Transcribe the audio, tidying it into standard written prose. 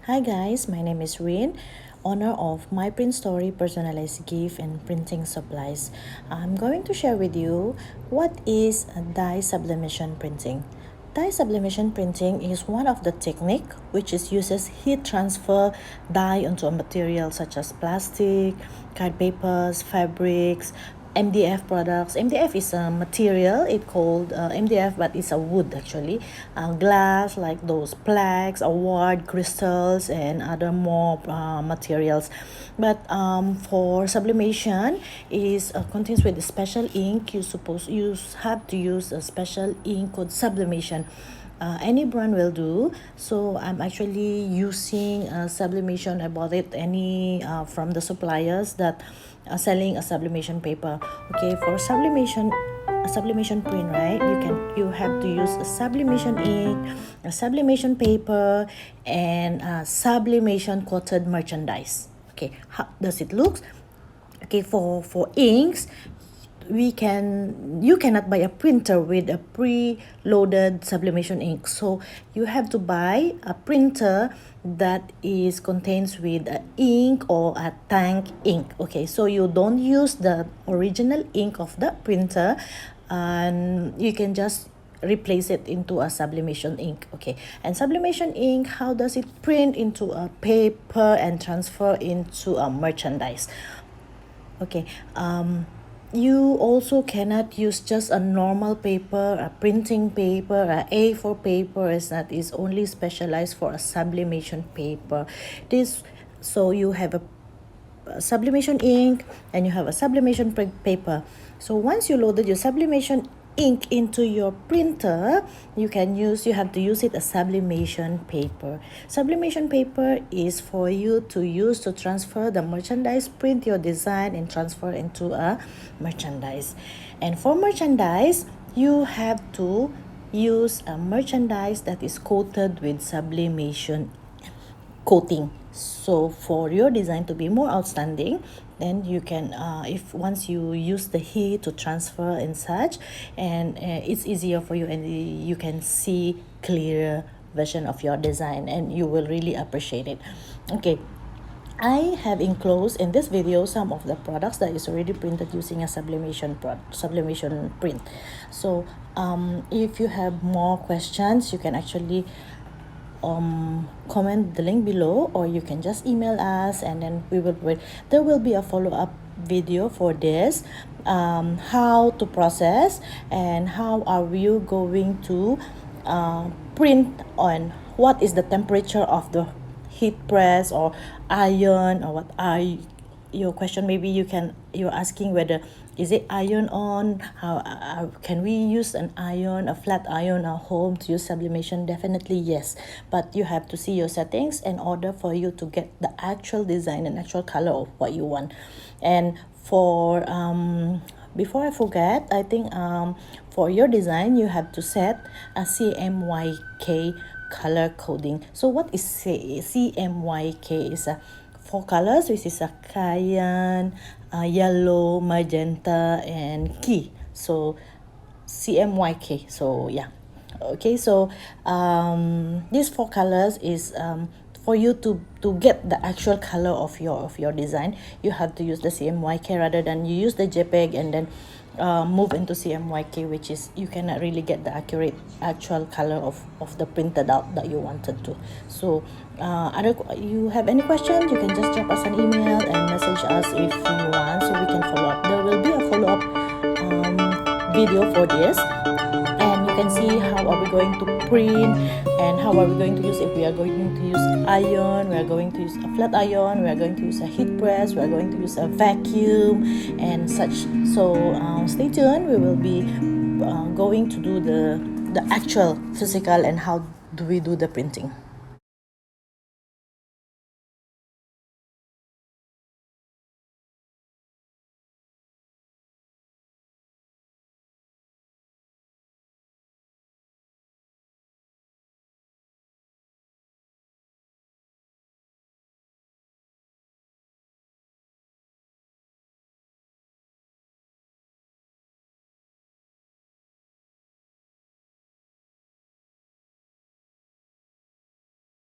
Hi guys, my name is Rin, owner of My Print Story Personalized Gift and Printing Supplies. I'm going to share with you what is dye sublimation printing. Dye sublimation printing is one of the technique which is uses heat transfer dye onto a material such as plastic, card papers, fabrics, MDF products. MDF is a material, it called MDF, but it's a wood actually. Glass, like those plaques, award, crystals, and other more materials. But for sublimation, is contains with a special ink. You have to use a special ink called sublimation. Any brand will do, so I'm actually using sublimation. I bought it any from the suppliers that are selling a sublimation paper. Okay, for sublimation, a sublimation print, right, you have to use a sublimation ink, a sublimation paper, and sublimation coated merchandise. Okay, how does it look? Okay, for inks, you cannot buy a printer with a pre-loaded sublimation ink, so you have to buy a printer that is contains with a ink or a tank ink. Okay, so you don't use the original ink of the printer, and you can just replace it into a sublimation ink. Okay, and sublimation ink, how does it print into a paper and transfer into a merchandise? Okay, you also cannot use just a normal paper, a printing paper, a A4 paper, as that is only specialized for a sublimation paper. So you have a sublimation ink and you have a sublimation paper. So once you loaded your sublimation ink into your printer, you have to use it as sublimation paper. Sublimation paper is for you to use to transfer the merchandise, print your design and transfer into a merchandise. And for merchandise, you have to use a merchandise that is coated with sublimation coating. So for your design to be more outstanding, then you can if once you use the heat to transfer and such, and it's easier for you, and you can see clearer version of your design, and you will really appreciate it. Okay, I have enclosed in this video some of the products that is already printed using a sublimation print. So if you have more questions, you can actually comment the link below, or you can just email us, and then we will wait. There will be a follow-up video for this, how to process and how are you going to print, on what is the temperature of the heat press or iron, or what are your question. Maybe you're asking whether is it iron on, how can we use an iron, a flat iron at home to use sublimation? Definitely yes, but you have to see your settings in order for you to get the actual design and actual color of what you want. And for before I forget, I think for your design you have to set a CMYK color coding. So what is CMYK? Is a four colors, which is a cyan, yellow, magenta, and key. So CMYK. So yeah, okay, so these four colors is for you to get the actual color of your design. You have to use the CMYK rather than you use the JPEG and then move into CMYK, which is you cannot really get the actual color of the printed out that you wanted to. So you have any questions, you can just drop us an email and message us if you want, so we can follow up. There will be a follow-up video for this, and you can see how are we going to print and how are we going to use. If we are going to use iron, we are going to use a flat iron, we are going to use a heat press, we are going to use a vacuum and such. So stay tuned, we will be going to do the actual physical and how do we do the printing.